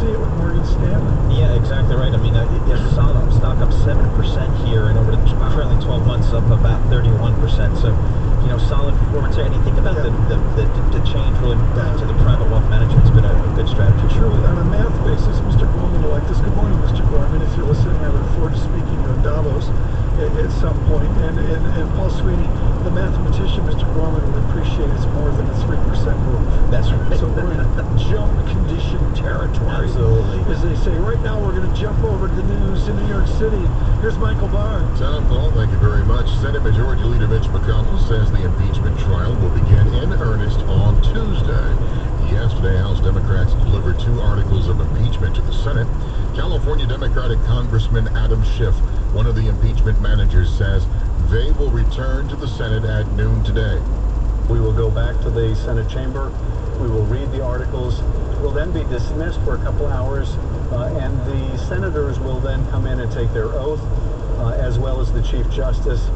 see it with Morgan Stanley. Yeah, exactly right. I mean, solid stock up 7% here, and over the trailing 12 months up about 31%. So, solid performance there. And you think about the change really to the private wealth management. It's been a good strategy. Truly, on a math basis, Mr. Gorman will like this. Good morning, Mr. Gorman. If you're listening, I look forward to speaking to Davos at some point. And Paul Sweeney, the mathematician, Mr. Gorman, would appreciate it's more than a 3% move. That's right. So we're in jump condition territory. Absolutely. As they say, right now we're going to jump over to the news in New York City. Here's Michael Barr. Tom, Paul, thank you very much. Senate Majority Leader Mitch McConnell says the impeachment trial will begin in earnest on Tuesday. Yesterday, House Democrats delivered 2 articles of impeachment to the Senate. California Democratic Congressman Adam Schiff, one of the impeachment managers, says they will return to the Senate at noon today. We will go back to the Senate chamber. We will read the articles. We'll then be dismissed for a couple hours, and the senators will then come in and take their oath, as well as the Chief Justice.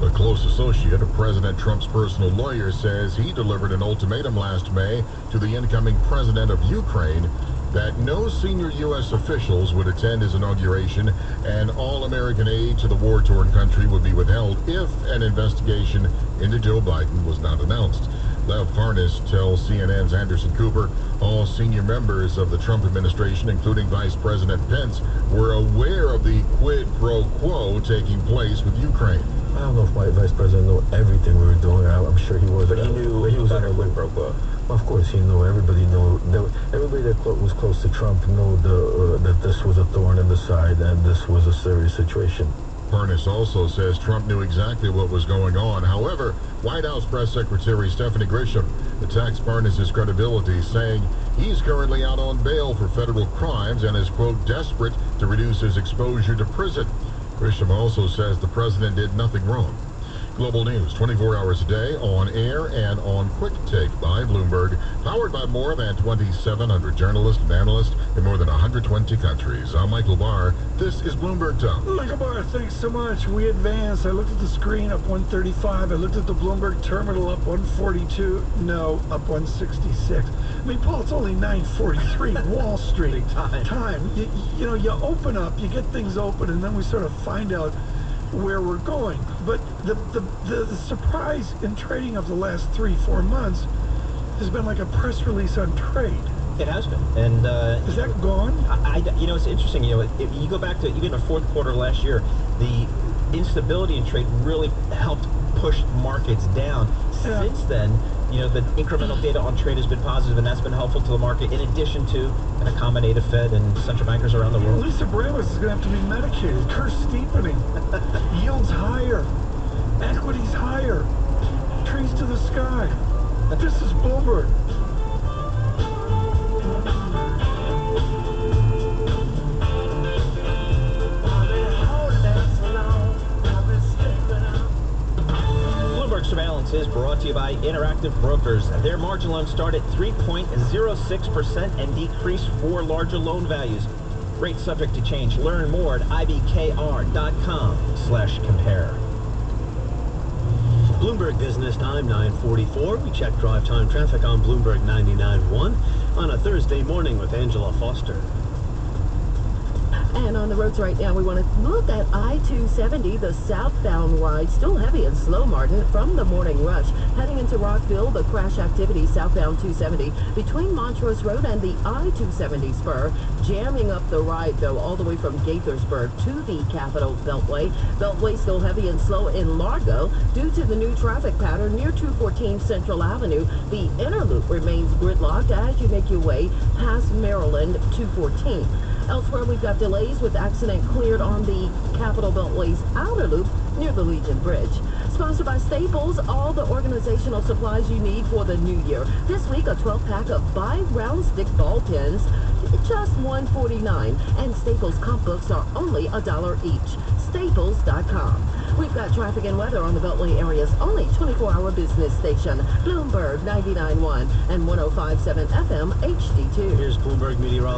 A close associate of President Trump's personal lawyer says he delivered an ultimatum last May to the incoming president of Ukraine that no senior U.S. officials would attend his inauguration, and all American aid to the war-torn country would be withheld if an investigation into Joe Biden was not announced. Lev Parnas tells CNN's Anderson Cooper all senior members of the Trump administration, including Vice President Pence, were aware of the quid pro quo taking place with Ukraine. I don't know if my vice president knew everything we were doing. I'm sure he was. But he knew he was under quid pro quo. Of course he knew. Everybody knew. Everybody that was close to Trump knew that this was a thorn in the side and this was a serious situation. Parnas also says Trump knew exactly what was going on. However, White House Press Secretary Stephanie Grisham attacks Parnas' credibility, saying he's currently out on bail for federal crimes and is, quote, desperate to reduce his exposure to prison. Grisham also says the president did nothing wrong. Global news 24 hours a day, on air and on Quick Take by Bloomberg, powered by more than 2,700 journalists and analysts in more than 120 countries. I'm Michael Barr. This is Bloomberg Tom. Michael Barr, thanks so much. We advanced. I looked at the screen, up 135. I looked at the Bloomberg terminal, up 142. No, up 166. I mean, Paul, it's only 9:43. Wall Street time. You open up, you get things open, and then we sort of find out where we're going. But the surprise in trading of the last 3-4 months has been like a press release on trade. It has been. And is that gone? It's interesting. If you go back to even the fourth quarter last year, the instability in trade really helped push markets down. Yeah. Since then, the incremental data on trade has been positive, and that's been helpful to the market, in addition to an accommodative Fed and central bankers around the world. Lisa Bramos is going to have to be medicated. Curve steepening. Yields higher. Equities higher. Trees to the sky. This is Bloomberg. Surveillance is brought to you by Interactive Brokers. Their margin loans start at 3.06% and decrease for larger loan values. Rates subject to change. Learn more at ibkr.com/compare. Bloomberg Business Time, 9:44. We check drive time traffic on Bloomberg 99.1 on a Thursday morning with Angela Foster. And on the roads right now, we want to look at I-270, the southbound ride, still heavy and slow, Martin, from the morning rush. Heading into Rockville, the crash activity southbound 270 between Montrose Road and the I-270 spur, jamming up the ride, though, all the way from Gaithersburg to the Capitol Beltway. Beltway still heavy and slow in Largo due to the new traffic pattern near 214 Central Avenue. The inner loop remains gridlocked as you make your way past Maryland 214. Elsewhere, we've got delays with accident cleared on the Capitol Beltway's outer loop near the Legion Bridge. Sponsored by Staples, all the organizational supplies you need for the new year. This week, a 12-pack of 5 round stick ball pens, just $1.49. And Staples comp books are only $1 each. Staples.com. We've got traffic and weather on the Beltway area's only 24-hour business station. Bloomberg 99.1 and 105.7 FM HD2. Here's Bloomberg meteorologist